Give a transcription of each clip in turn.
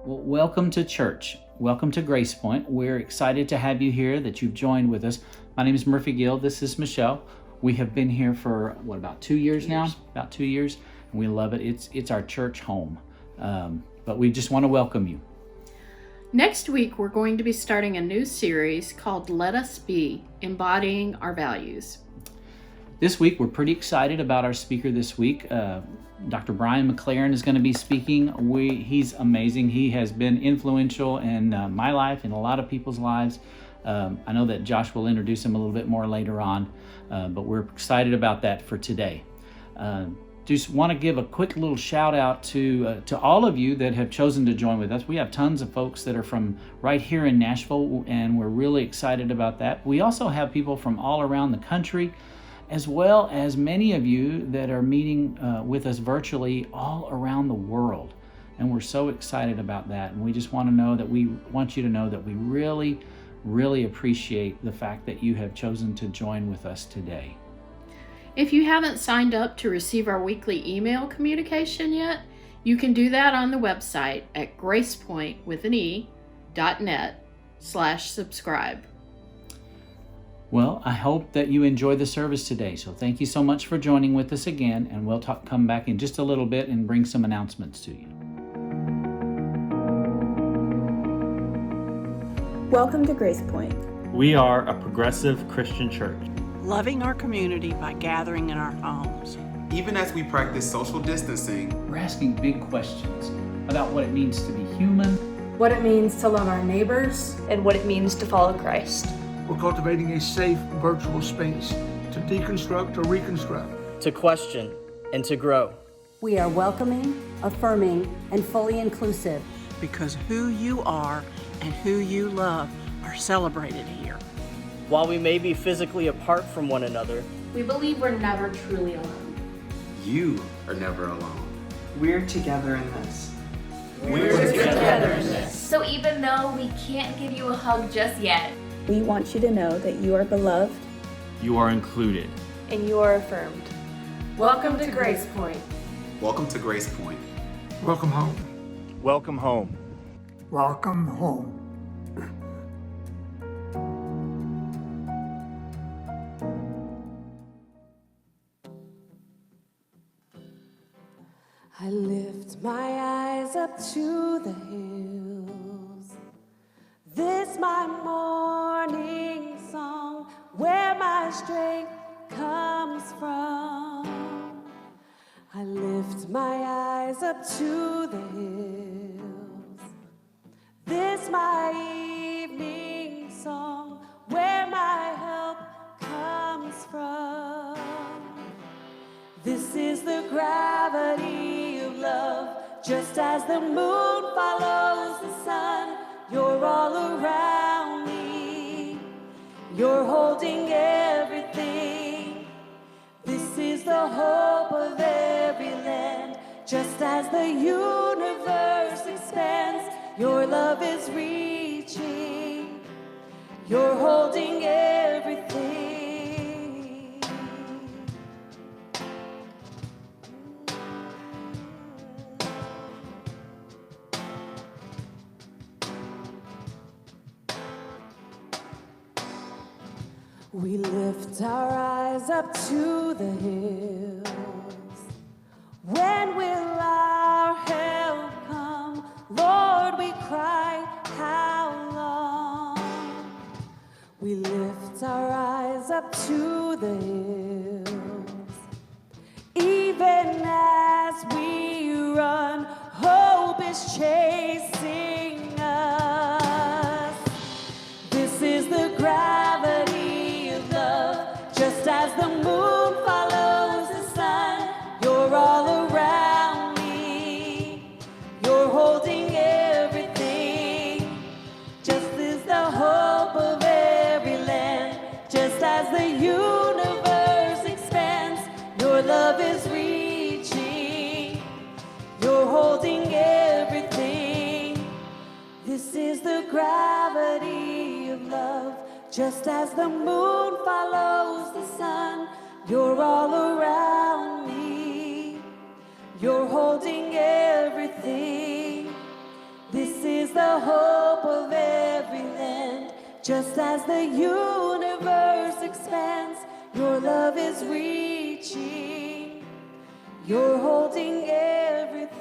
Welcome to church. Welcome to Grace Point. We're excited to have you here, that you've joined with us. My name is Murphy Gill. This is Michelle. We have been here for, about 2 years now? About 2 years. And we love it. It's our church home. But we just want to welcome you. Next week, we're going to be starting a new series called Let Us Be, Embodying Our Values. This week, we're pretty excited about our speaker this week. Dr. Brian McLaren is going to be speaking. He's amazing. He has been influential in my life and a lot of people's lives. I know that Josh will introduce him a little bit more later on, but we're excited about that for today. Just want to give a quick little shout out to all of you that have chosen to join with us. We have tons of folks that are from right here in Nashville, and we're really excited about that. We also have people from all around the country, as well as many of you that are meeting with us virtually all around the world. And we're so excited about that. And we just want you to know that we really, really appreciate the fact that you have chosen to join with us today. If you haven't signed up to receive our weekly email communication yet, you can do that on the website at gracepoint.net/subscribe. Well, I hope that you enjoy the service today. So thank you so much for joining with us again, and we'll come back in just a little bit and bring some announcements to you. Welcome to Grace Point. We are a progressive Christian church. loving our community by gathering in our homes. Even as we practice social distancing, We're asking big questions about what it means to be human, what it means to love our neighbors, and what it means to follow Christ. We're cultivating a safe virtual space to deconstruct or reconstruct, to question and to grow. We are welcoming, affirming, and fully inclusive. Because who you are and who you love are celebrated here. While we may be physically apart from one another, we believe we're never truly alone. you are never alone. We're together in this. We're together in this. So even though we can't give you a hug just yet, We want you to know that you are beloved you are included. and you are affirmed. welcome to Grace Point. Welcome to Grace Point. welcome home. Welcome home. Welcome home. I lift my eyes up to the hills. This my morning song, where my strength comes from. I lift my eyes up to the hills. This my evening song, where my help comes from. This is the gravity of love, just as the moon follows the sun. You're all around me, you're holding everything. This is the hope of every land, just as the universe expands. Your love is reaching, you're holding everything. We lift our eyes up to the hills. When will our help come? Lord, we cry, how long? We lift our eyes up to the hills. Even as we run, hope is chasing us. This is the gravity of love, just as the moon follows the sun. You're all around me, you're holding everything. Just as the hope of every land, just as the universe expands. Your love is reaching, you're holding everything. This is the gravity of love, just as the moon follows the sun. You're all around me, you're holding everything. This is the hope of every land, just as the universe expands. Your love is reaching, you're holding everything.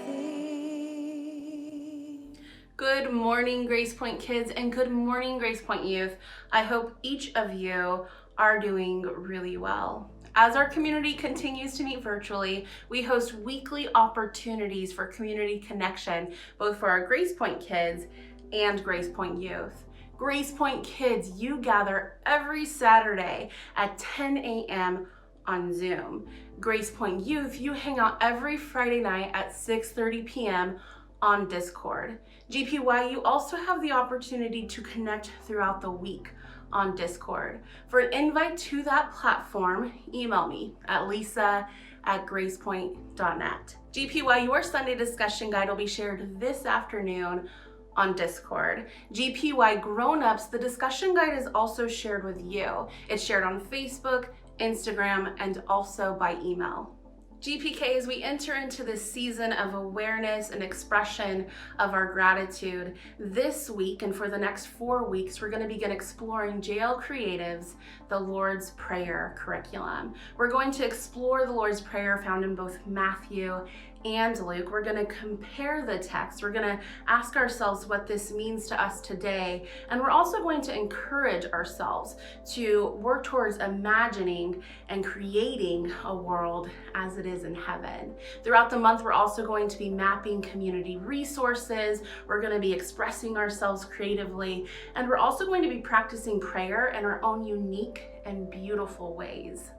good morning, Grace Point kids, and good morning, Grace Point youth. I hope each of you are doing really well. As our community continues to meet virtually, we host weekly opportunities for community connection, both for our Grace Point kids and Grace Point youth. Grace Point kids, you gather every Saturday at 10 a.m. on Zoom. Grace Point youth, you hang out every Friday night at 6:30 p.m. on Discord. GPY, you also have the opportunity to connect throughout the week on Discord. For an invite to that platform, email me at lisa@gracepoint.net. GPY, your Sunday discussion guide will be shared this afternoon on Discord. GPY grown-ups, the discussion guide is also shared with you. It's shared on Facebook, Instagram, and also by email. GPK, as we enter into this season of awareness and expression of our gratitude, this week and for the next 4 weeks, we're going to begin exploring JL Creative's The Lord's Prayer curriculum. We're going to explore the Lord's Prayer found in both Matthew and Luke. We're going to compare the text. We're going to ask ourselves what this means to us today. And we're also going to encourage ourselves to work towards imagining and creating a world as it is in heaven. Throughout the month, we're also going to be mapping community resources. We're going to be expressing ourselves creatively. And we're also going to be practicing prayer in our own unique and beautiful ways.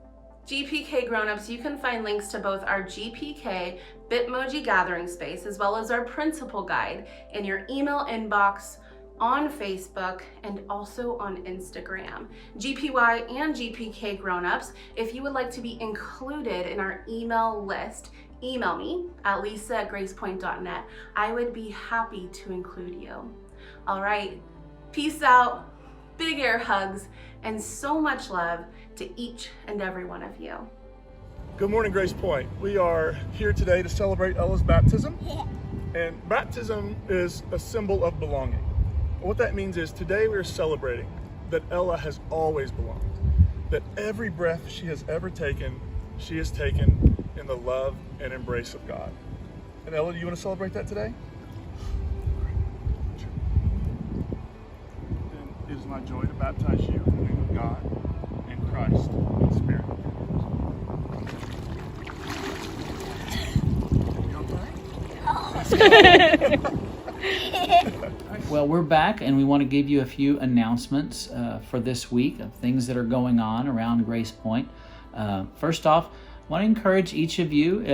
GPK grown-ups, you can find links to both our GPK Bitmoji gathering space as well as our principal guide in your email inbox, on Facebook, and also on Instagram. GPY and GPK grown-ups, if you would like to be included in our email list, email me at lisa@gracepoint.net. I would be happy to include you. All right, peace out, big air hugs, and so much love to each and every one of you. Good morning, Grace Point. We are here today to celebrate Ella's baptism. And baptism is a symbol of belonging. What that means is today we are celebrating that Ella has always belonged, that every breath she has ever taken, she has taken in the love and embrace of God. And Ella, do you want to celebrate that today? Then it is my joy to baptize you in the name of God and Christ and the Spirit. Well, we're back, and we want to give you a few announcements for this week of things that are going on around Grace Point. First off, I want to encourage each of you.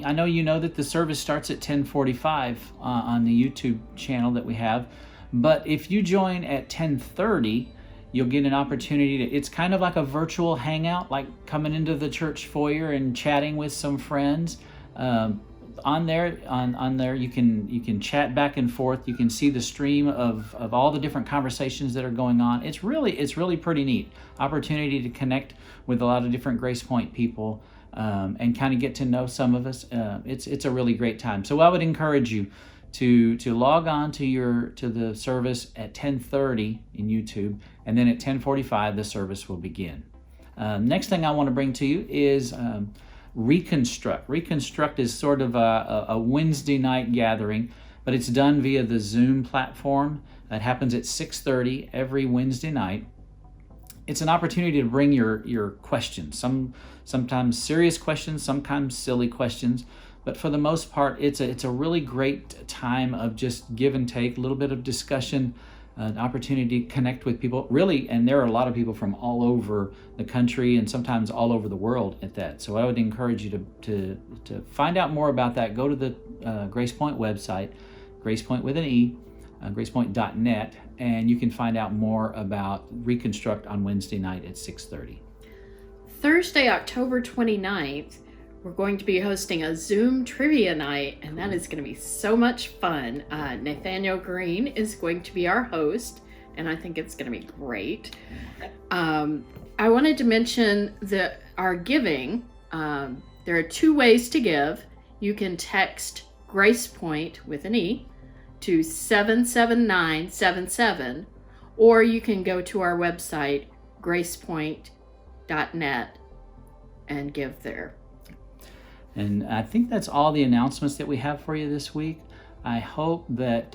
I know you know that the service starts at 10:45 on the YouTube channel that we have, but if you join at 10:30, you'll get an opportunity to, it's kind of like a virtual hangout, like coming into the church foyer and chatting with some friends. On there you can chat back and forth. You can see the stream of all the different conversations that are going on. It's really pretty neat opportunity to connect with a lot of different Grace Point people and kind of get to know some of us. It's a really great time. So I would encourage you to log on to the service at 10:30 in YouTube, and then at 10:45 the service will begin. Next thing I want to bring to you is Reconstruct. Reconstruct is sort of a Wednesday night gathering, but it's done via the Zoom platform. It happens at 6:30 every Wednesday night. It's an opportunity to bring your questions, sometimes serious questions, sometimes silly questions, but for the most part, it's a really great time of just give and take, a little bit of discussion, an opportunity to connect with people, really, and there are a lot of people from all over the country and sometimes all over the world at that. So I would encourage you to find out more about that. Go to the Grace Point website, Grace Point with an E, gracepoint.net, and you can find out more about Reconstruct on Wednesday night at 6:30. Thursday, October 29th, we're going to be hosting a Zoom trivia night, and that is going to be so much fun. Nathaniel Green is going to be our host, and I think it's going to be great. I wanted to mention our giving. There are two ways to give. You can text Grace Point with an E to 77977, or you can go to our website, gracepoint.net, and give there. And I think that's all the announcements that we have for you this week. I hope that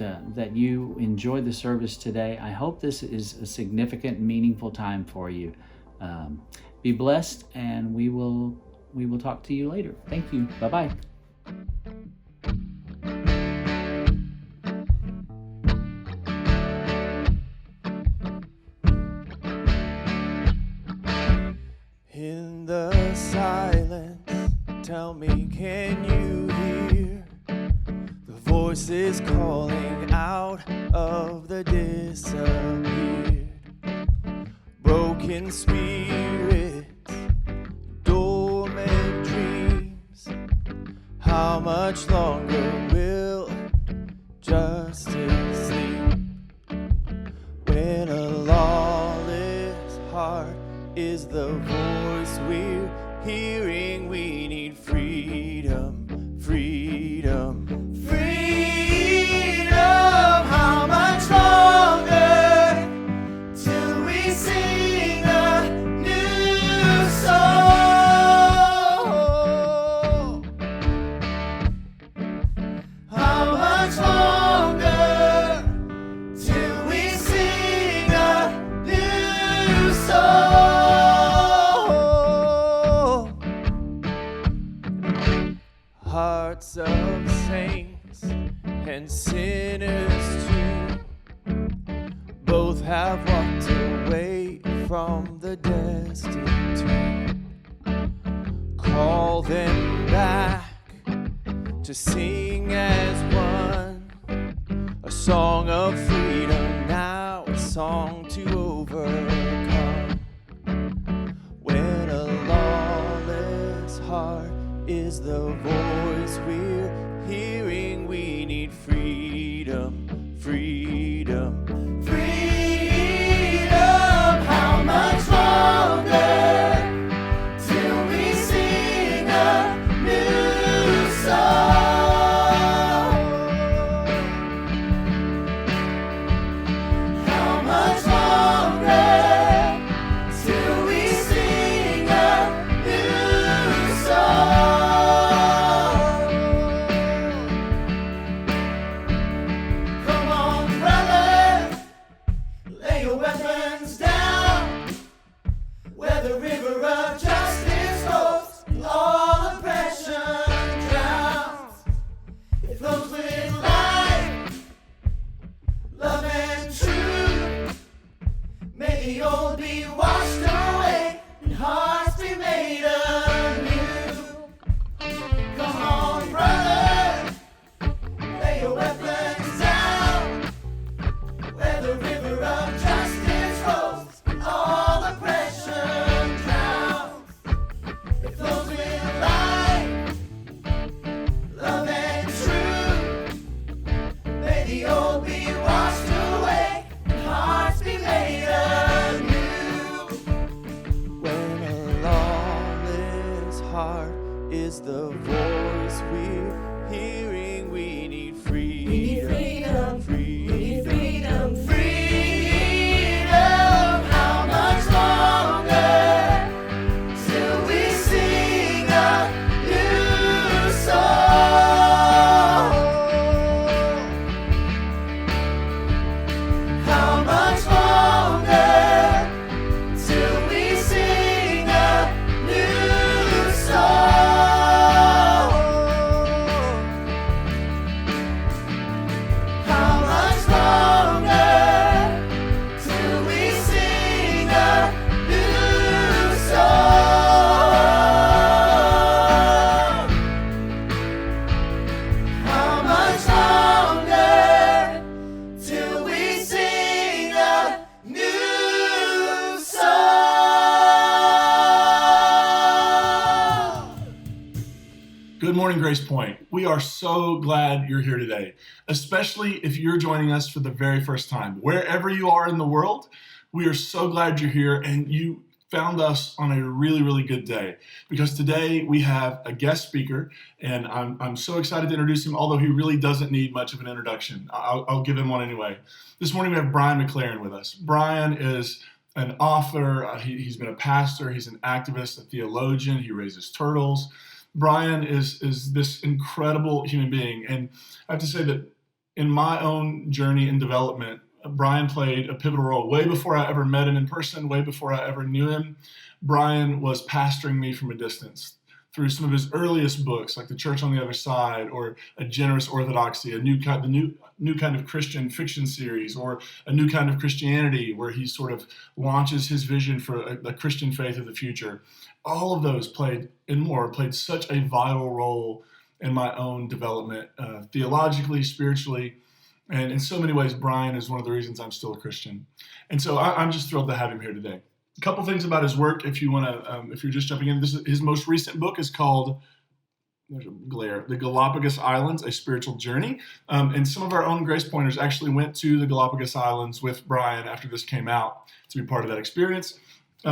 you enjoyed the service today. I hope this is a significant, meaningful time for you. Be blessed, and we will talk to you later. Thank you. Bye-bye. In the silence, tell me, can you hear the voices calling out of the disappeared? Broken spirits, dormant dreams. How much longer will justice sleep when a lawless heart is the voice we're hearing? We need freedom, freedom, freedom. How much longer till we sing a new song? hearts of saints and sinners too. Both have walked away from the destined tomb. Call them back to sing as one, a song of freedom now, a song to overcome. When a lawless heart is the voice we're hearing, we need freedom, freedom, freedom. How much longer till we sing a new song? How much longer till we sing a new song? Come on, brother, lay your weapons down, where the river of justice flows and all oppression drowns. It flows with life, love and truth. May the old be washed away and hearts be made anew. Come on, brother, lay your weapons down, where the river of justice flows and all oppression drowns. It flows with life, love and truth. May the old be washed away and hearts be made anew. When a lawless heart is the voice we're hearing, we need freedom. We need freedom. Freedom. Freedom. How much longer till we sing a new song? How much longer till we sing a new song? How much longer till we sing a new song? How much longer till we sing a new song? Good morning, Grace Point. We are so glad you're here today, especially if you're joining us for the very first time. Wherever you are in the world, we are so glad you're here and you found us on a really, really good day, because today we have a guest speaker, and I'm so excited to introduce him, although he really doesn't need much of an introduction. I'll give him one anyway. This morning we have Brian McLaren with us. Brian is an author. He's been a pastor. He's an activist, a theologian. He raises turtles. Brian is this incredible human being. And I have to say that in my own journey and development, Brian played a pivotal role. Way before I ever met him in person, way before I ever knew him, Brian was pastoring me from a distance through some of his earliest books, like The Church on the Other Side, or A Generous Orthodoxy, the new kind of Christian fiction series, or A New Kind of Christianity, where he sort of launches his vision for a Christian faith of the future. All of those played such a vital role in my own development, theologically, spiritually, and in so many ways, Brian is one of the reasons I'm still a Christian. And so I'm just thrilled to have him here today. A couple things about his work, if you're just jumping in. His most recent book is called The Galapagos Islands, A Spiritual Journey. And some of our own Grace Pointers actually went to the Galapagos Islands with Brian after this came out to be part of that experience.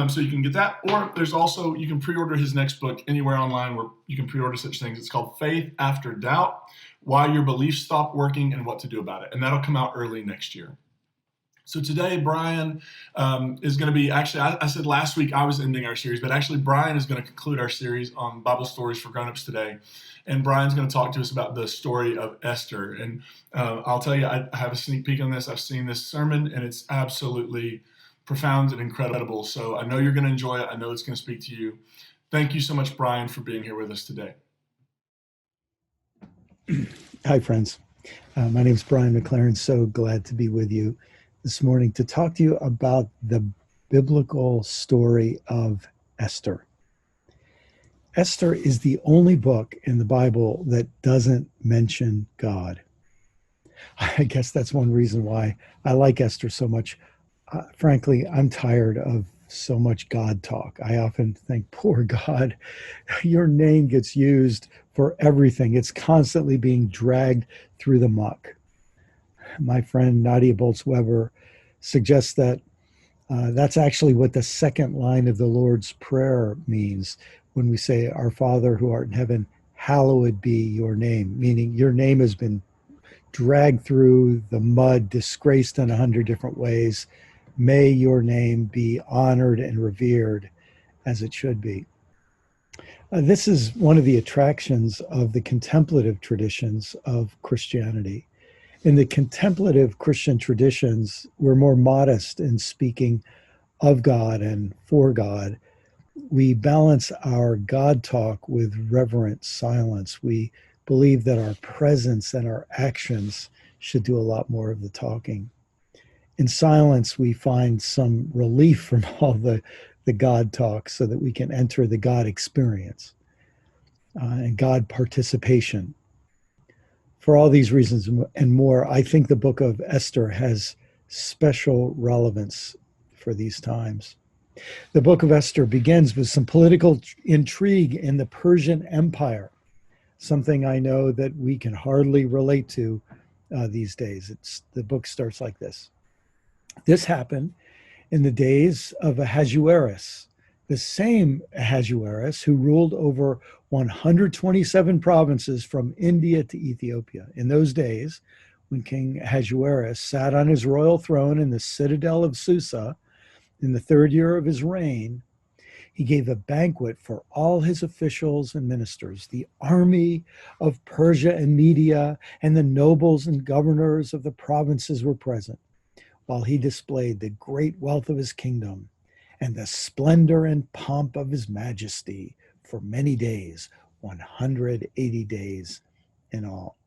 So you can get that. Or there's also, you can pre-order his next book anywhere online where you can pre-order such things. It's called Faith After Doubt, Why Your Beliefs Stop Working and What to Do About It. And that'll come out early next year. So today, Brian is going to be, actually, I said last week I was ending our series, but actually Brian is going to conclude our series on Bible stories for grown-ups today. And Brian's going to talk to us about the story of Esther. And I'll tell you, I have a sneak peek on this. I've seen this sermon, and it's absolutely profound and incredible. So I know you're going to enjoy it. I know it's going to speak to you. Thank you so much, Brian, for being here with us today. Hi, friends. My name is Brian McLaren. So glad to be with you this morning to talk to you about the biblical story of Esther. Esther is the only book in the Bible that doesn't mention God. I guess that's one reason why I like Esther so much. Frankly, I'm tired of so much God talk. I often think, poor God, your name gets used for everything. It's constantly being dragged through the muck. My friend Nadia Bolz-Weber suggests that that's actually what the second line of the Lord's Prayer means when we say, Our Father who art in heaven, hallowed be your name, meaning your name has been dragged through the mud, disgraced in 100 different ways. May your name be honored and revered as it should be. This is one of the attractions of the contemplative traditions of Christianity. In the contemplative Christian traditions, we're more modest in speaking of God and for God. We balance our God talk with reverent silence. We believe that our presence and our actions should do a lot more of the talking. In silence, we find some relief from all the God talk so that we can enter the God experience and God participation. For all these reasons and more, I think the book of Esther has special relevance for these times. The book of Esther begins with some political intrigue in the Persian Empire, something I know that we can hardly relate to these days. The book starts like this. This happened in the days of Ahasuerus, the same Ahasuerus who ruled over 127 provinces from India to Ethiopia. In those days, when King Ahasuerus sat on his royal throne in the citadel of Susa, in the third year of his reign, he gave a banquet for all his officials and ministers. The army of Persia and Media and the nobles and governors of the provinces were present, while he displayed the great wealth of his kingdom and the splendor and pomp of his majesty for many days, 180 days in all.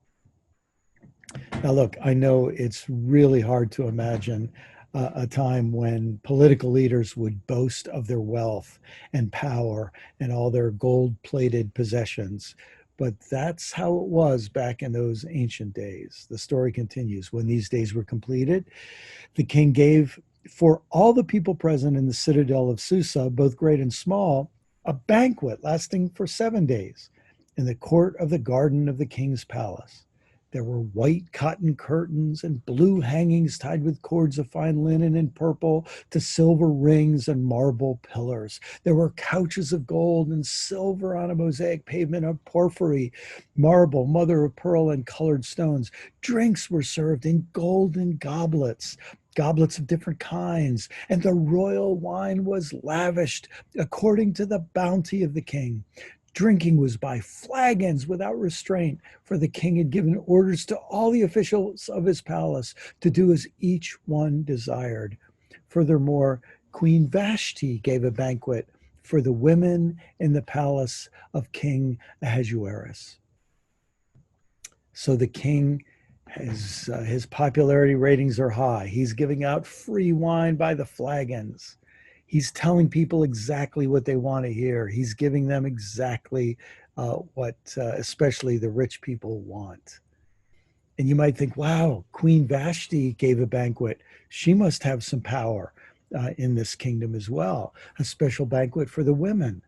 Now, look, I know it's really hard to imagine a time when political leaders would boast of their wealth and power and all their gold-plated possessions. But that's how it was back in those ancient days. The story continues. When these days were completed, the king gave for all the people present in the citadel of Susa, both great and small, a banquet lasting for 7 days in the court of the garden of the king's palace. There were white cotton curtains and blue hangings tied with cords of fine linen and purple to silver rings and marble pillars. There were couches of gold and silver on a mosaic pavement of porphyry, marble, mother of pearl, and colored stones. Drinks were served in golden goblets of different kinds, and the royal wine was lavished according to the bounty of the king. Drinking was by flagons without restraint, for the king had given orders to all the officials of his palace to do as each one desired. Furthermore, Queen Vashti gave a banquet for the women in the palace of King Ahasuerus. So the king, his popularity ratings are high. He's giving out free wine by the flagons. He's telling people exactly what they want to hear. He's giving them exactly what especially the rich people want. And you might think, wow, Queen Vashti gave a banquet. She must have some power in this kingdom as well. A special banquet for the women.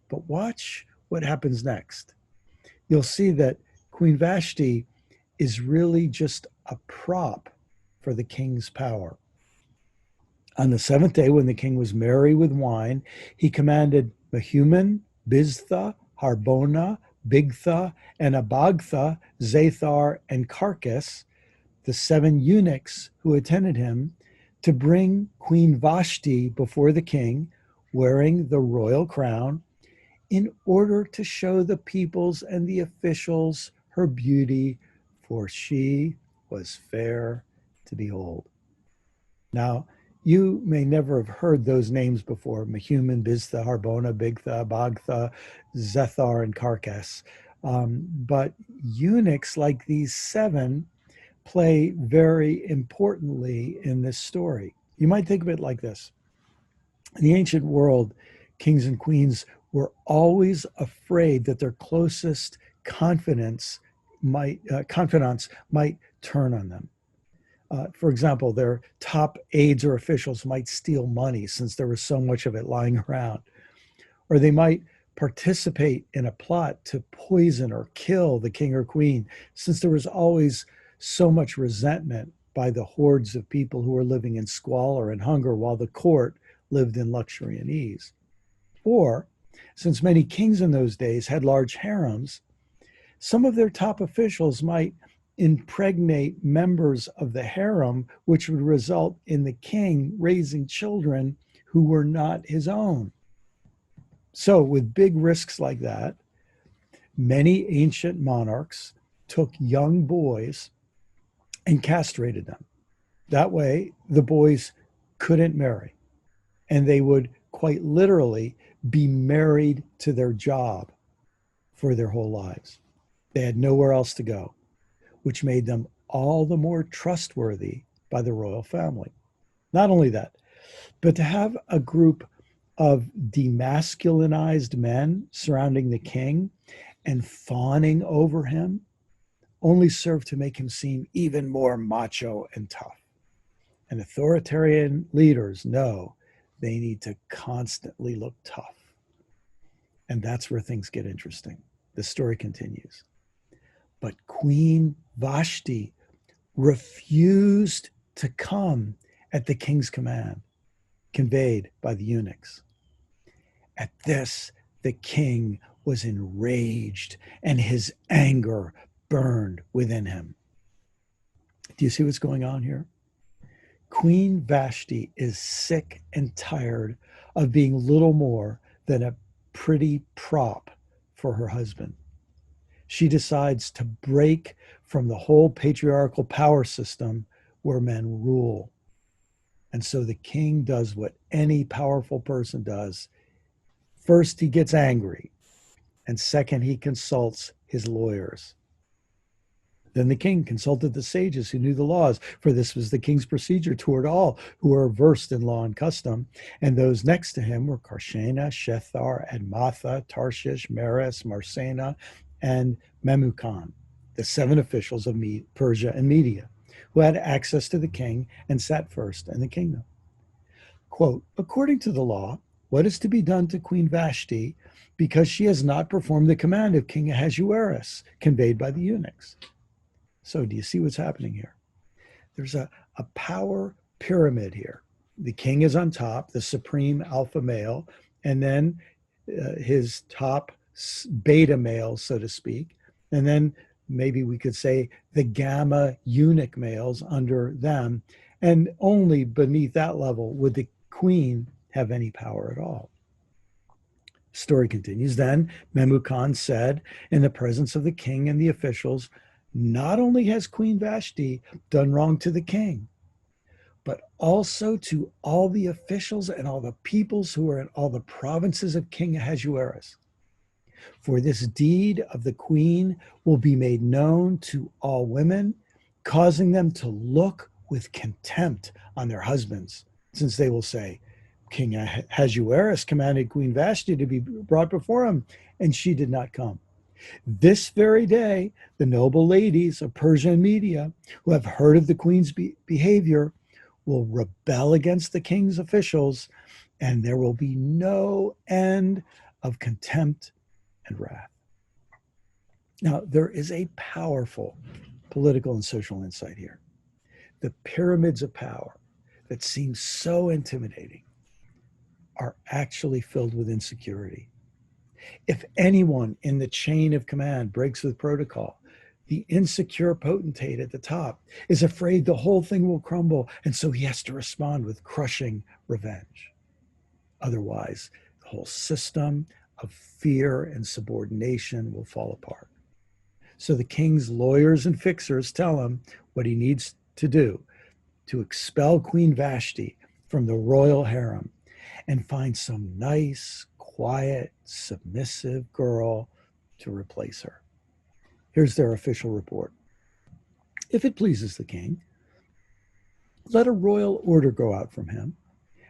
But watch what happens next. You'll see that Queen Vashti is really just a prop for the king's power. On the seventh day, when the king was merry with wine, he commanded Mehuman, Biztha, Harbona, Bigtha, and Abagtha, Zathar, and Carcass, the 7 eunuchs who attended him, to bring Queen Vashti before the king, wearing the royal crown, in order to show the peoples and the officials her beauty, for she was fair to behold. Now, you may never have heard those names before: Mehuman, Biztha, Harbona, Bigtha, Abagtha, Zethar, and Carcass. But eunuchs like these 7 play very importantly in this story. You might think of it like this. In the ancient world, kings and queens were always afraid that their closest confidants confidants might turn on them. For example, their top aides or officials might steal money since there was so much of it lying around, or they might participate in a plot to poison or kill the king or queen since there was always so much resentment by the hordes of people who were living in squalor and hunger while the court lived in luxury and ease. Or, since many kings in those days had large harems, some of their top officials might impregnate members of the harem, which would result in the king raising children who were not his own. So, with big risks like that, many ancient monarchs took young boys and castrated them. That way, the boys couldn't marry, and they would quite literally be married to their job for their whole lives. They had nowhere else to go, which made them all the more trustworthy by the royal family. Not only that, but to have a group of demasculinized men surrounding the king and fawning over him only served to make him seem even more macho and tough. And authoritarian leaders know they need to constantly look tough. And that's where things get interesting. The story continues. But Queen Vashti refused to come at the king's command, conveyed by the eunuchs. At this, the king was enraged, and his anger burned within him. Do you see what's going on here? Queen Vashti is sick and tired of being little more than a pretty prop for her husband. She decides to break from the whole patriarchal power system where men rule. And so the king does what any powerful person does. First, he gets angry, and second, he consults his lawyers. Then the king consulted the sages who knew the laws, for this was the king's procedure toward all who were versed in law and custom. And those next to him were Karshena, Shethar, Admatha, Tarshish, Meres, Marsena, and Memucan, the 7 officials of Persia and Media, who had access to the king and sat first in the kingdom. Quote, according to the law, what is to be done to Queen Vashti because she has not performed the command of King Ahasuerus, conveyed by the eunuchs? So do you see what's happening here? There's a power pyramid here. The king is on top, the supreme alpha male, and then his top beta male, so to speak. And then maybe we could say the gamma eunuch males under them. And only beneath that level would the queen have any power at all. Story continues. Then Memucan said, in the presence of the king and the officials, not only has Queen Vashti done wrong to the king, but also to all the officials and all the peoples who are in all the provinces of King Ahasuerus. For this deed of the queen will be made known to all women, causing them to look with contempt on their husbands, since they will say, King Ahasuerus commanded Queen Vashti to be brought before him, and she did not come. This very day, the noble ladies of Persia and Media, who have heard of the queen's behavior, will rebel against the king's officials, and there will be no end of contempt and wrath. Now, there is a powerful political and social insight here. The pyramids of power that seem so intimidating are actually filled with insecurity. If anyone in the chain of command breaks with protocol, the insecure potentate at the top is afraid the whole thing will crumble, and so he has to respond with crushing revenge. Otherwise, the whole system of fear and subordination will fall apart. So the king's lawyers and fixers tell him what he needs to do to expel Queen Vashti from the royal harem and find some nice, quiet, submissive girl to replace her. Here's their official report. If it pleases the king, let a royal order go out from him,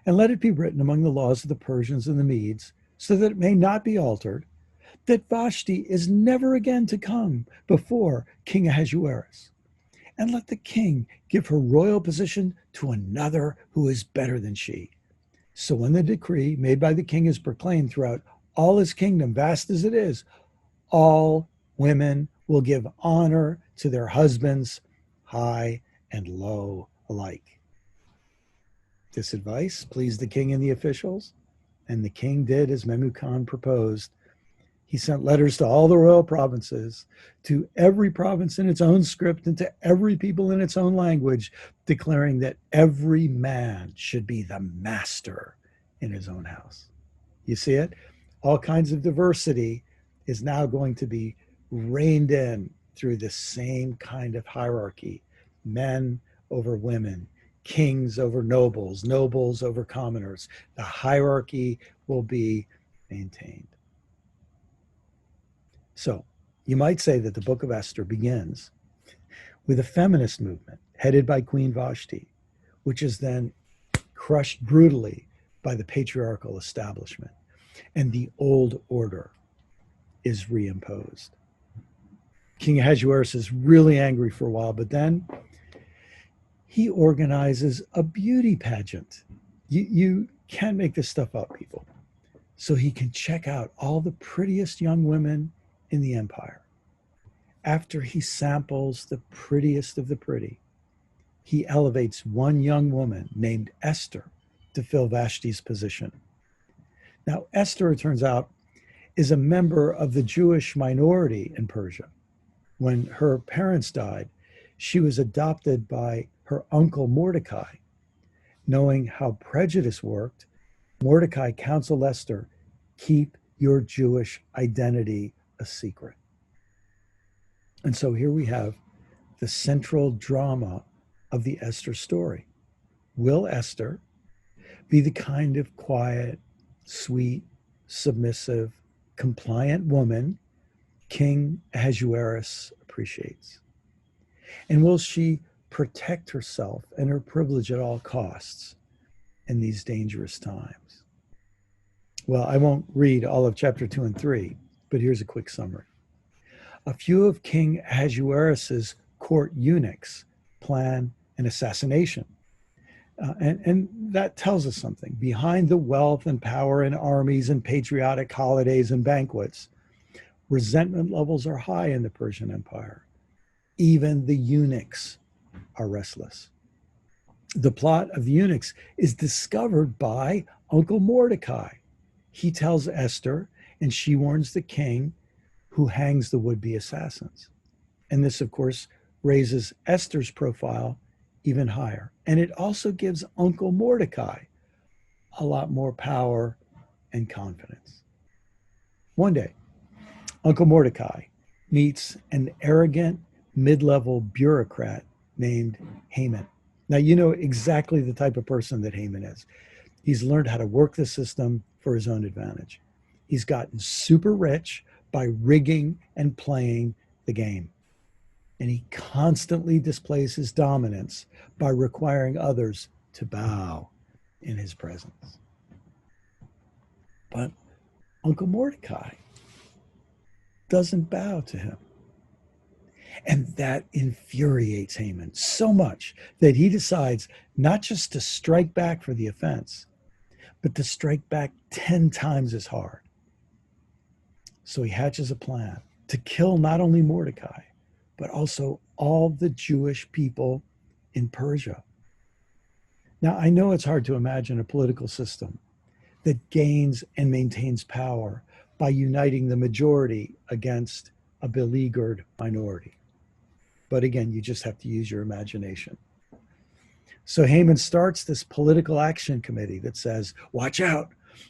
and let it be written among the laws of the Persians and the Medes, so that it may not be altered, that Vashti is never again to come before King Ahasuerus. And let the king give her royal position to another who is better than she. So when the decree made by the king is proclaimed throughout all his kingdom, vast as it is, all women will give honor to their husbands, high and low alike. This advice pleased the king and the officials, and the king did as Memucan proposed. He sent letters to all the royal provinces, to every province in its own script, and to every people in its own language, declaring that every man should be the master in his own house. You see it? All kinds of diversity is now going to be reined in through the same kind of hierarchy. Men over women, kings over nobles, nobles over commoners. The hierarchy will be maintained. So you might say that the book of Esther begins with a feminist movement headed by Queen Vashti, which is then crushed brutally by the patriarchal establishment, and the old order is reimposed. King Ahasuerus is really angry for a while, but then he organizes a beauty pageant. You can't make this stuff up, people. So he can check out all the prettiest young women in the empire. After he samples the prettiest of the pretty, he elevates one young woman named Esther to fill Vashti's position. Now, Esther, it turns out, is a member of the Jewish minority in Persia. When her parents died, she was adopted by her uncle Mordecai. Knowing how prejudice worked, Mordecai counseled Esther, keep your Jewish identity a secret. And so here we have the central drama of the Esther story. Will Esther be the kind of quiet, sweet, submissive, compliant woman King Ahasuerus appreciates? And will she protect herself and her privilege at all costs in these dangerous times? Well, I won't read all of chapter 2 and 3, but here's a quick summary. A few of King Ahasuerus's court eunuchs plan an assassination. And that tells us something. Behind the wealth and power and armies and patriotic holidays and banquets, resentment levels are high in the Persian Empire. Even the eunuchs are restless. The plot of the eunuchs is discovered by Uncle Mordecai. He tells Esther, and she warns the king, who hangs the would-be assassins. And this, of course, raises Esther's profile even higher. And it also gives Uncle Mordecai a lot more power and confidence. One day, Uncle Mordecai meets an arrogant mid-level bureaucrat named Haman. Now, you know exactly the type of person that Haman is. He's learned how to work the system for his own advantage. He's gotten super rich by rigging and playing the game. And he constantly displays his dominance by requiring others to bow in his presence. But Uncle Mordecai doesn't bow to him. And that infuriates Haman so much that he decides not just to strike back for the offense, but to strike back 10 times as hard. So he hatches a plan to kill not only Mordecai, but also all the Jewish people in Persia. Now, I know it's hard to imagine a political system that gains and maintains power by uniting the majority against a beleaguered minority. But again, you just have to use your imagination. So Haman starts this political action committee that says, watch out,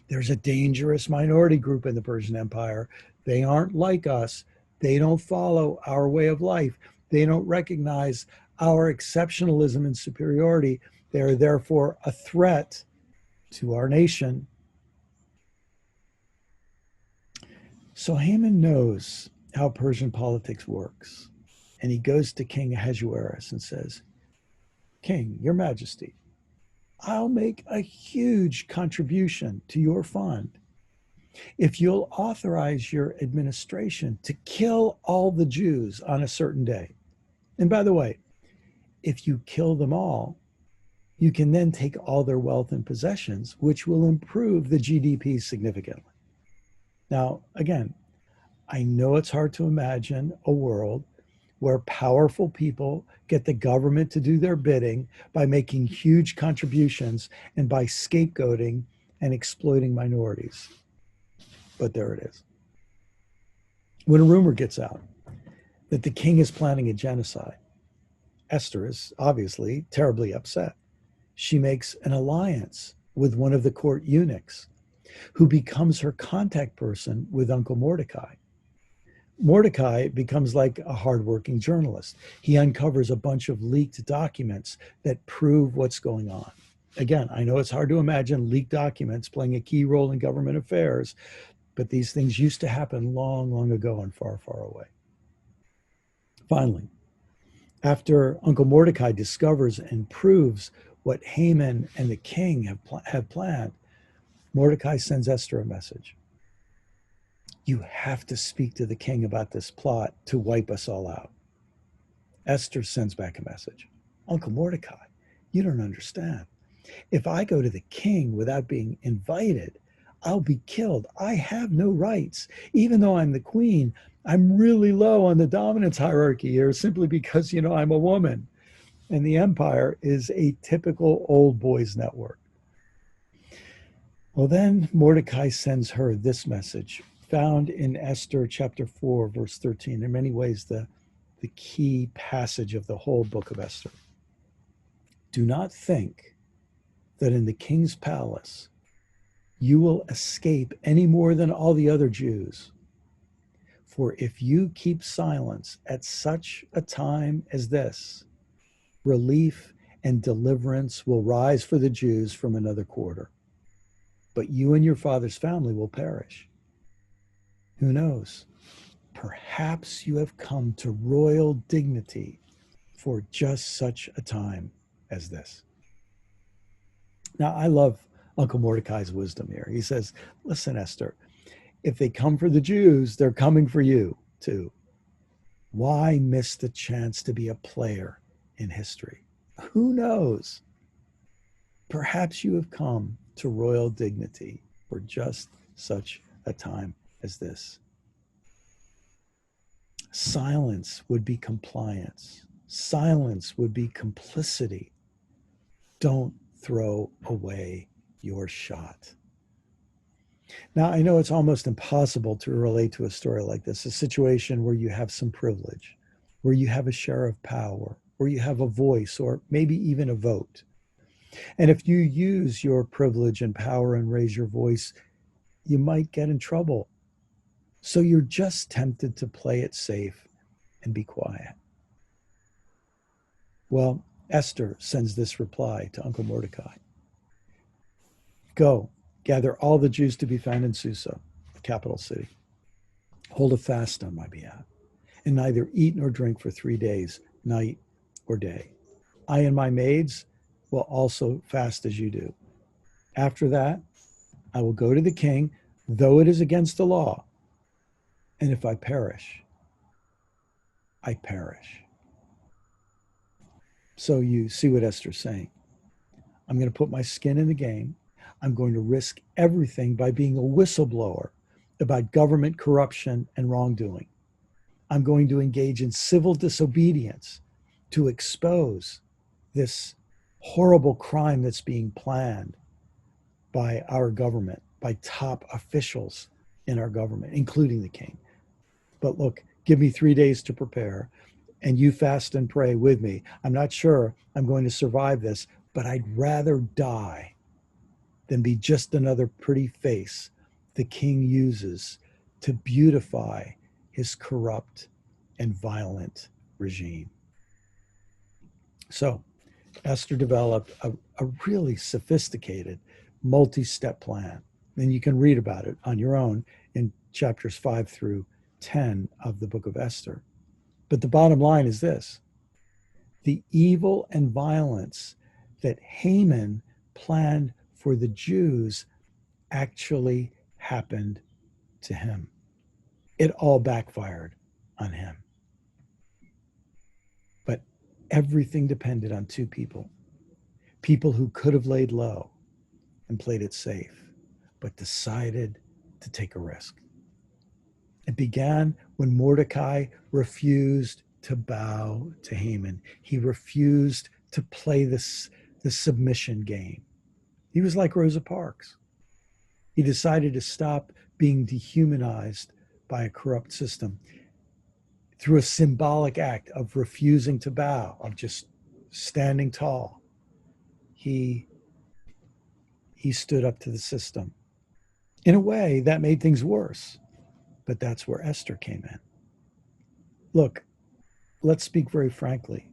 there's a dangerous minority group in the Persian Empire. They aren't like us. They don't follow our way of life. They don't recognize our exceptionalism and superiority. They are therefore a threat to our nation. So Haman knows how Persian politics works. And he goes to King Ahasuerus and says, King, your majesty, I'll make a huge contribution to your fund if you'll authorize your administration to kill all the Jews on a certain day. And by the way, if you kill them all, you can then take all their wealth and possessions, which will improve the GDP significantly. Now, again, I know it's hard to imagine a world where powerful people get the government to do their bidding by making huge contributions and by scapegoating and exploiting minorities. But there it is. When a rumor gets out that the king is planning a genocide, Esther is obviously terribly upset. She makes an alliance with one of the court eunuchs, who becomes her contact person with Uncle Mordecai. Mordecai becomes like a hardworking journalist. He uncovers a bunch of leaked documents that prove what's going on. Again, I know it's hard to imagine leaked documents playing a key role in government affairs, but these things used to happen long, long ago and far, far away. Finally, after Uncle Mordecai discovers and proves what Haman and the king have planned, Mordecai sends Esther a message. You have to speak to the king about this plot to wipe us all out. Esther sends back a message. Uncle Mordecai, you don't understand. If I go to the king without being invited, I'll be killed. I have no rights. Even though I'm the queen, I'm really low on the dominance hierarchy here simply because, I'm a woman. And the empire is a typical old boys network. Well, then Mordecai sends her this message, found in Esther chapter 4, verse 13. In many ways, the key passage of the whole book of Esther. Do not think that in the king's palace you will escape any more than all the other Jews. For if you keep silence at such a time as this, relief and deliverance will rise for the Jews from another quarter. But you and your father's family will perish. Who knows? Perhaps you have come to royal dignity for just such a time as this. Now, I love Uncle Mordecai's wisdom here. He says, listen, Esther, if they come for the Jews, they're coming for you too. Why miss the chance to be a player in history? Who knows? Perhaps you have come to royal dignity for just such a time as this. Silence would be compliance. Silence would be complicity. Don't throw away your shot. Now, I know it's almost impossible to relate to a story like this, a situation where you have some privilege, where you have a share of power, where you have a voice, or maybe even a vote. And if you use your privilege and power and raise your voice, you might get in trouble. So you're just tempted to play it safe and be quiet. Well, Esther sends this reply to Uncle Mordecai. Go, gather all the Jews to be found in Susa, the capital city. Hold a fast on my behalf, and neither eat nor drink for 3 days, night or day. I and my maids will also fast as you do. After that, I will go to the king, though it is against the law. And if I perish, I perish. So you see what Esther's saying. I'm going to put my skin in the game. I'm going to risk everything by being a whistleblower about government corruption and wrongdoing. I'm going to engage in civil disobedience to expose this horrible crime that's being planned by our government, by top officials in our government, including the king. But look, give me 3 days to prepare, and you fast and pray with me. I'm not sure I'm going to survive this, but I'd rather die than be just another pretty face the king uses to beautify his corrupt and violent regime. So Esther developed a really sophisticated multi-step plan. And you can read about it on your own in chapters 5 through 10 of the book of Esther. But the bottom line is this: the evil and violence that Haman planned for the Jews actually happened to him. It all backfired on him. But everything depended on two people who could have laid low and played it safe, but decided to take a risk. It began when Mordecai refused to bow to Haman. He refused to play the submission game. He was like Rosa Parks. He decided to stop being dehumanized by a corrupt system through a symbolic act of refusing to bow, of just standing tall. He stood up to the system. In a way, that made things worse, but that's where Esther came in. Look, let's speak very frankly.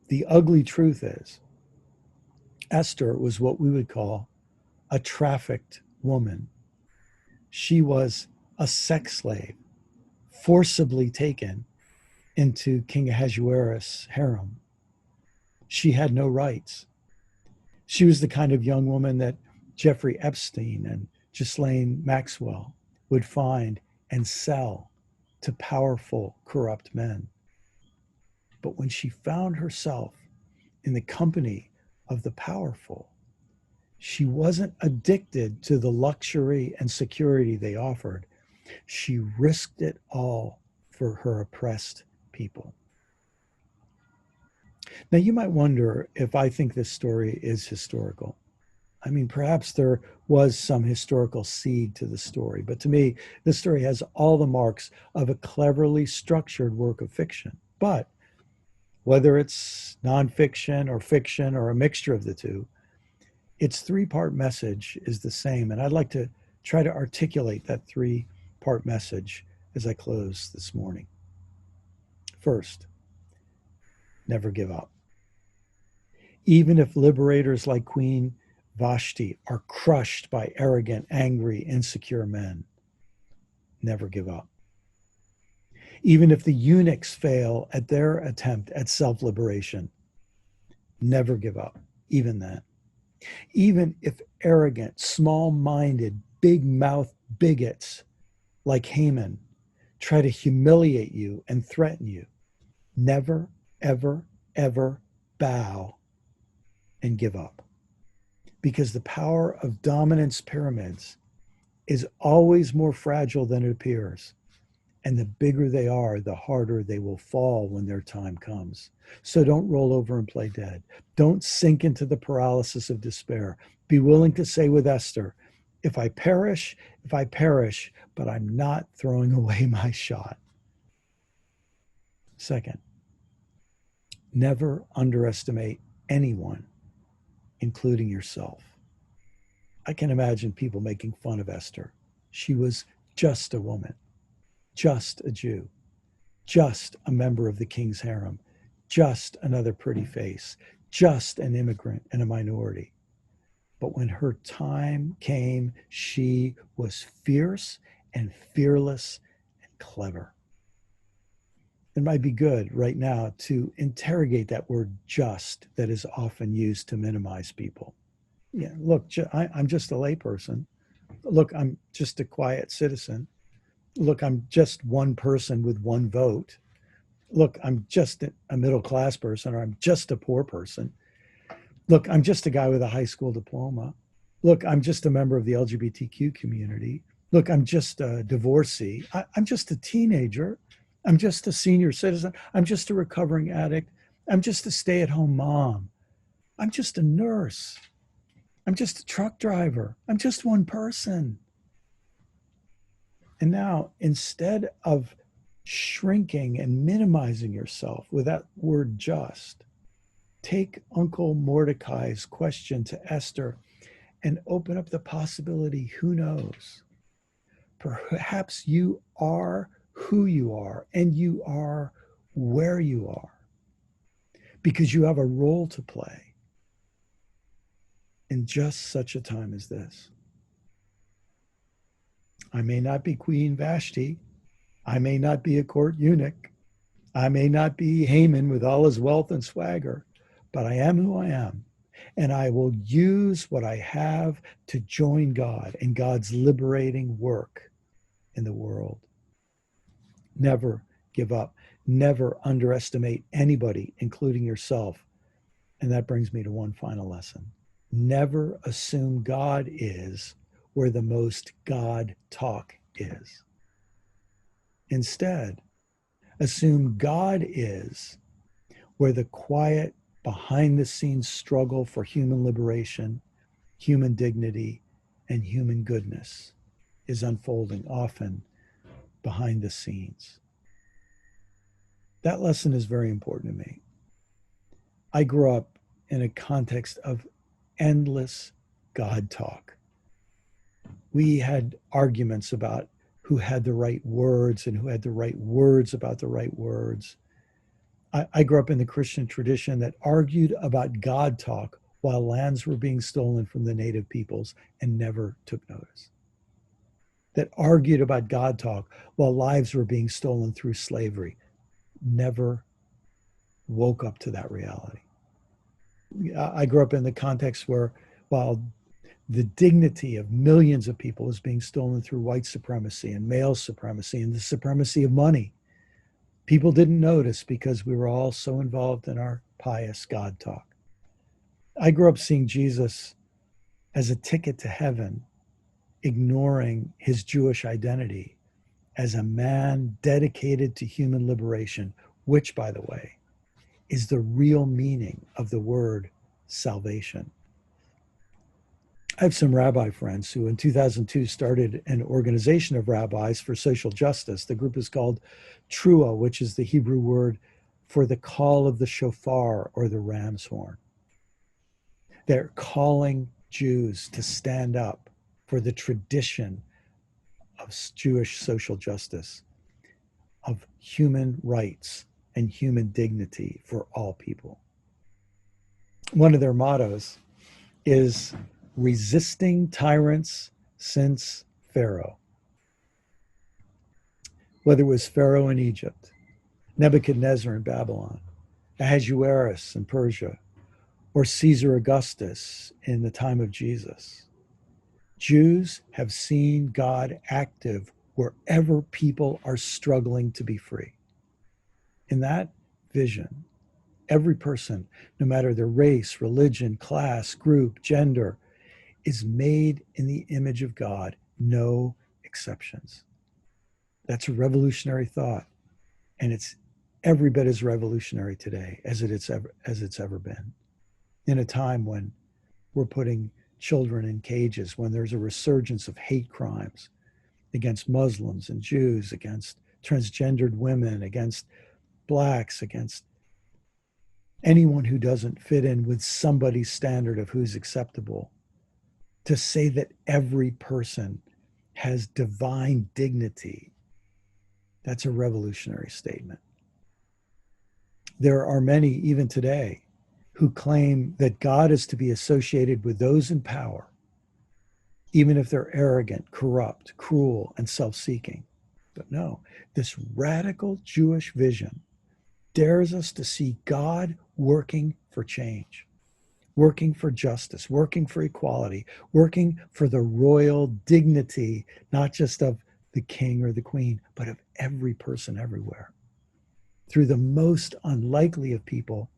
The ugly truth is, Esther was what we would call a trafficked woman. She was a sex slave, forcibly taken into King Ahasuerus' harem. She had no rights. She was the kind of young woman that Jeffrey Epstein and Ghislaine Maxwell would find and sell to powerful, corrupt men. But when she found herself in the company of the powerful, she wasn't addicted to the luxury and security they offered. She risked it all for her oppressed people. Now, you might wonder if I think this story is historical. I mean, perhaps there was some historical seed to the story, but to me, this story has all the marks of a cleverly structured work of fiction. But whether it's nonfiction or fiction or a mixture of the two, its three-part message is the same. And I'd like to try to articulate that three-part message as I close this morning. First, never give up. Even if liberators like Queen Vashti are crushed by arrogant, angry, insecure men, never give up. Even if the eunuchs fail at their attempt at self-liberation, never give up, even then. Even if arrogant, small-minded, big-mouthed bigots like Haman try to humiliate you and threaten you, never, ever, ever bow and give up. Because the power of dominance pyramids is always more fragile than it appears. And the bigger they are, the harder they will fall when their time comes. So don't roll over and play dead. Don't sink into the paralysis of despair. Be willing to say with Esther, if I perish, but I'm not throwing away my shot. Second, never underestimate anyone, including yourself. I can imagine people making fun of Esther. She was just a woman, just a Jew, just a member of the king's harem, just another pretty face, just an immigrant and a minority. But when her time came, she was fierce and fearless and clever. It might be good right now to interrogate that word just that is often used to minimize people. Yeah, look, I'm just a layperson. Look, I'm just a quiet citizen. Look, I'm just one person with one vote. Look, I'm just a middle-class person, or I'm just a poor person. Look, I'm just a guy with a high school diploma. Look, I'm just a member of the LGBTQ community. Look, I'm just a divorcee. I'm just a teenager. I'm just a senior citizen. I'm just a recovering addict. I'm just a stay-at-home mom. I'm just a nurse. I'm just a truck driver. I'm just one person. And now, instead of shrinking and minimizing yourself with that word just, take Uncle Mordecai's question to Esther and open up the possibility, who knows? Perhaps you are who you are, and you are where you are, because you have a role to play in just such a time as this. I may not be Queen Vashti. I may not be a court eunuch. I may not be Haman with all his wealth and swagger, but I am who I am. And I will use what I have to join God in God's liberating work in the world. Never give up. Never underestimate anybody, including yourself. And that brings me to one final lesson. Never assume God is where the most God talk is. Instead, assume God is where the quiet, behind the scenes struggle for human liberation, human dignity, and human goodness is unfolding, often behind the scenes. That lesson is very important to me. I grew up in a context of endless God talk. We had arguments about who had the right words and who had the right words about the right words. I grew up in the Christian tradition that argued about God talk while lands were being stolen from the native peoples and never took notice. That argued about God talk while lives were being stolen through slavery, never woke up to that reality. I grew up in the context where, while the dignity of millions of people was being stolen through white supremacy and male supremacy and the supremacy of money, people didn't notice because we were all so involved in our pious God talk. I grew up seeing Jesus as a ticket to heaven, ignoring his Jewish identity as a man dedicated to human liberation, which, by the way, is the real meaning of the word salvation. I have some rabbi friends who in 2002 started an organization of rabbis for social justice. The group is called Trua, which is the Hebrew word for the call of the shofar or the ram's horn. They're calling Jews to stand up for the tradition of Jewish social justice, of human rights and human dignity for all people. One of their mottos is resisting tyrants since Pharaoh. Whether it was Pharaoh in Egypt, Nebuchadnezzar in Babylon, Ahasuerus in Persia, or Caesar Augustus in the time of Jesus, Jews have seen God active wherever people are struggling to be free. In that vision, every person, no matter their race, religion, class, group, gender, is made in the image of God, no exceptions. That's a revolutionary thought, and it's every bit as revolutionary today as it's ever been. In a time when we're putting children in cages, when there's a resurgence of hate crimes against Muslims and Jews, against transgendered women, against blacks, against anyone who doesn't fit in with somebody's standard of who's acceptable, to say that every person has divine dignity, that's a revolutionary statement. There are many, even today, who claim that God is to be associated with those in power, even if they're arrogant, corrupt, cruel, and self-seeking. But no, this radical Jewish vision dares us to see God working for change, working for justice, working for equality, working for the royal dignity, not just of the king or the queen, but of every person everywhere. Through the most unlikely of people,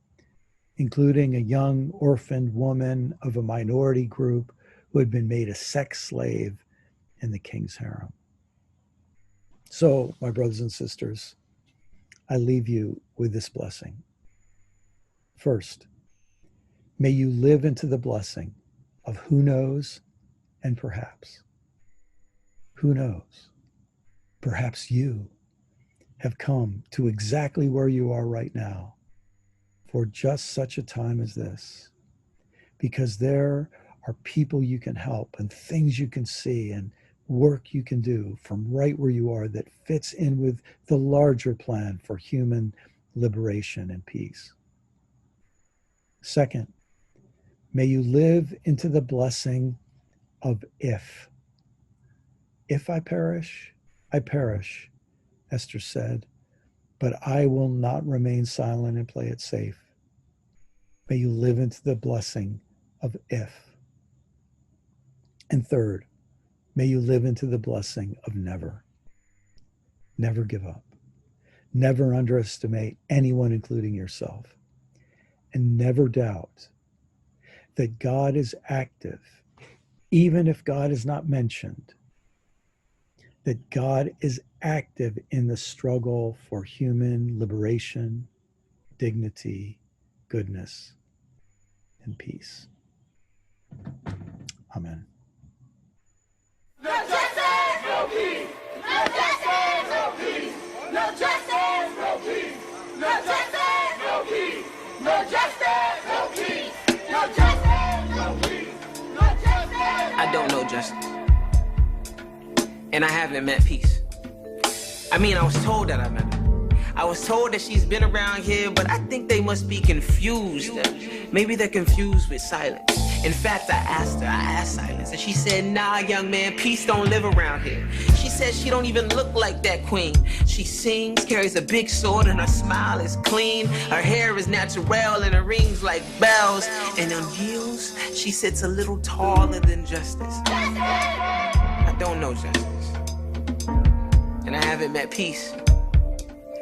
including a young orphaned woman of a minority group who had been made a sex slave in the king's harem. So, my brothers and sisters, I leave you with this blessing. First, may you live into the blessing of who knows and perhaps. Who knows? Perhaps you have come to exactly where you are right now for just such a time as this, because there are people you can help and things you can see and work you can do from right where you are that fits in with the larger plan for human liberation and peace. Second, may you live into the blessing of if. If I perish, Esther said, but I will not remain silent and play it safe. May you live into the blessing of if. And third, may you live into the blessing of never. Never give up. Never underestimate anyone, including yourself. And never doubt that God is active, even if God is not mentioned, that God is active in the struggle for human liberation, dignity, goodness, and peace. Amen. No justice, no peace. No justice, no peace. No justice, no peace. No justice, no peace. No justice, no peace. No justice, no peace. No justice. I don't know justice. And I haven't met peace. I mean, I was told that I met her. I was told that she's been around here, but I think they must be confused. Maybe they're confused with silence. In fact, I asked Silence, and she said, nah, young man, peace don't live around here. She said she don't even look like that queen. She sings, carries a big sword, and her smile is clean. Her hair is natural, and her rings like bells. And on heels, she sits a little taller than justice. I don't know justice. And I haven't met peace.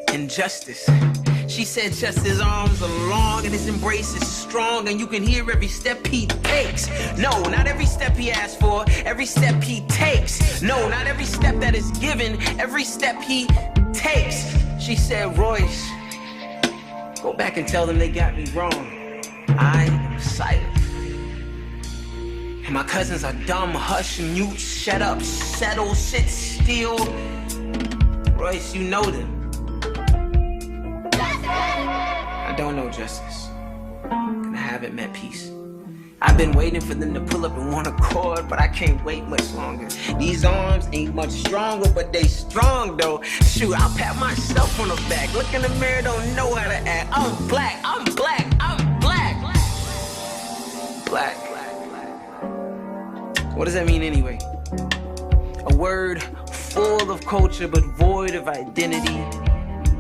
And justice. She said just his arms are long and his embrace is strong, and you can hear every step he takes. No, not every step he asks for, every step he takes. No, not every step that is given, every step he takes. She said, Royce, go back and tell them they got me wrong. I am silent. And my cousins are dumb, hush, mute, shut up, settle, sit still. Royce, you know them. I don't know justice, and I haven't met peace. I've been waiting for them to pull up in one accord, but I can't wait much longer. These arms ain't much stronger, but they strong though. Shoot, I'll pat myself on the back. Look in the mirror, don't know how to act. I'm black, I'm black, I'm black. Black. What does that mean anyway? A word full of culture, but void of identity.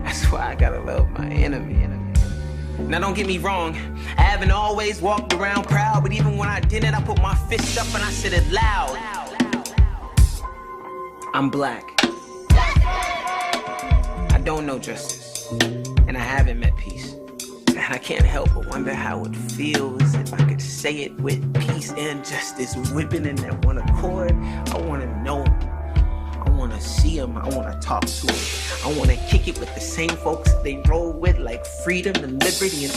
That's why I gotta love my enemy. Now don't get me wrong, I haven't always walked around proud, but even when I didn't, I put my fist up and I said it loud. I'm black. I don't know justice, and I haven't met peace. And I can't help but wonder how it feels if I could say it with peace and justice whipping in that one accord. I wanna know him. I wanna see him, I wanna talk to him. I wanna kick it with the same folks that they roll with, like freedom and liberty and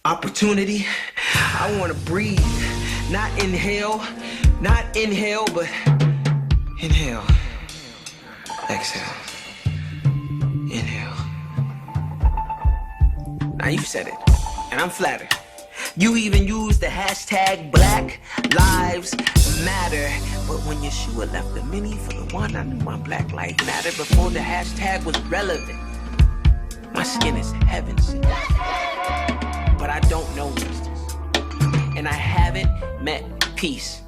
opportunity. I wanna breathe, not inhale, but inhale, exhale, inhale. Now you said it, and I'm flattered. You even used the hashtag Black Lives Matter. But when Yeshua left the many for the one, I knew my Black Life mattered before the hashtag was relevant. My skin is heaven sent. But I don't know justice. And I haven't met peace.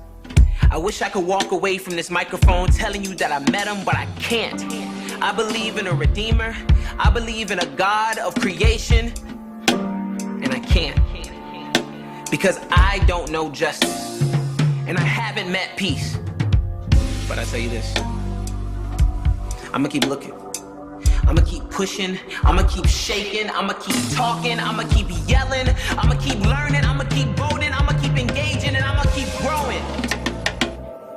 I wish I could walk away from this microphone telling you that I met him, but I can't. I believe in a redeemer. I believe in a God of creation. And I can't. Because I don't know justice. And I haven't met peace. But I tell you this, I'ma keep looking. I'ma keep pushing. I'ma keep shaking. I'ma keep talking. I'ma keep yelling. I'ma keep learning. I'ma keep voting. I'ma keep engaging. And I'ma keep growing.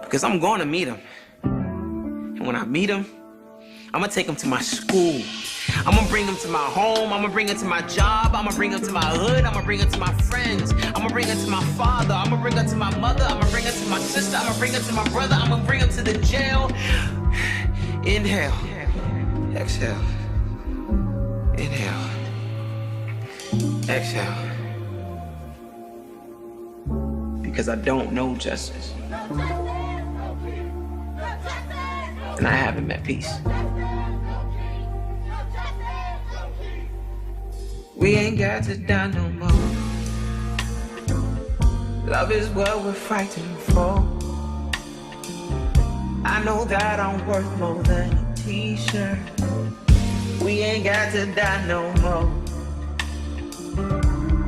Because I'm going to meet him. And when I meet him, I'ma take him to my school. I'ma bring him to my home, I'ma bring him to my job, I'ma bring him to my hood, I'ma bring him to my friends, I'ma bring him to my father, I'ma bring him to my mother, I'ma bring him to my sister, I'ma bring him to my brother, I'ma bring him to the jail. Inhale, exhale, inhale, exhale. Because I don't know justice. And I haven't met peace. We ain't got to die no more. Love is what we're fighting for. I know that I'm worth more than a t-shirt. We ain't got to die no more.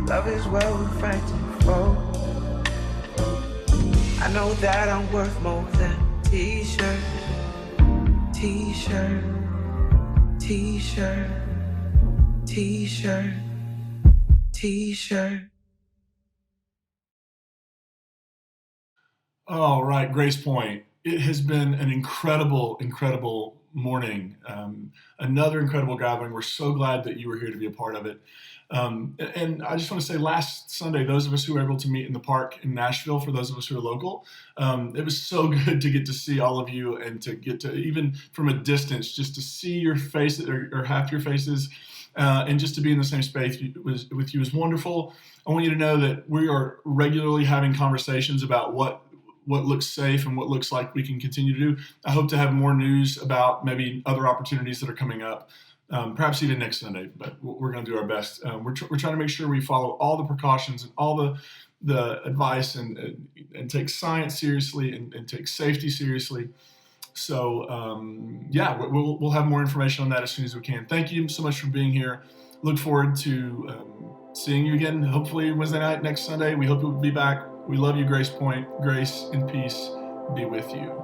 Love is what we're fighting for. I know that I'm worth more than t-shirt, t-shirt, t-shirt, t-shirt, t-shirt. All right, Grace Point. It has been an incredible morning. Another incredible gathering. We're so glad that you were here to be a part of it. And I just want to say, last Sunday, those of us who were able to meet in the park in Nashville, for those of us who are local, it was so good to get to see all of you and to get to, even from a distance, just to see your faces or half your faces, and just to be in the same space with you is wonderful. I want you to know that we are regularly having conversations about what looks safe and what looks like we can continue to do. I hope to have more news about maybe other opportunities that are coming up, perhaps even next Sunday, but we're going to do our best. We're trying to make sure we follow all the precautions and all the advice and take science seriously and take safety seriously. So we'll have more information on that as soon as we can. Thank you so much for being here. Look forward to seeing you again, hopefully Wednesday night, next Sunday. We hope you'll be back. We love you, Grace Point. Grace and peace be with you.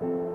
you.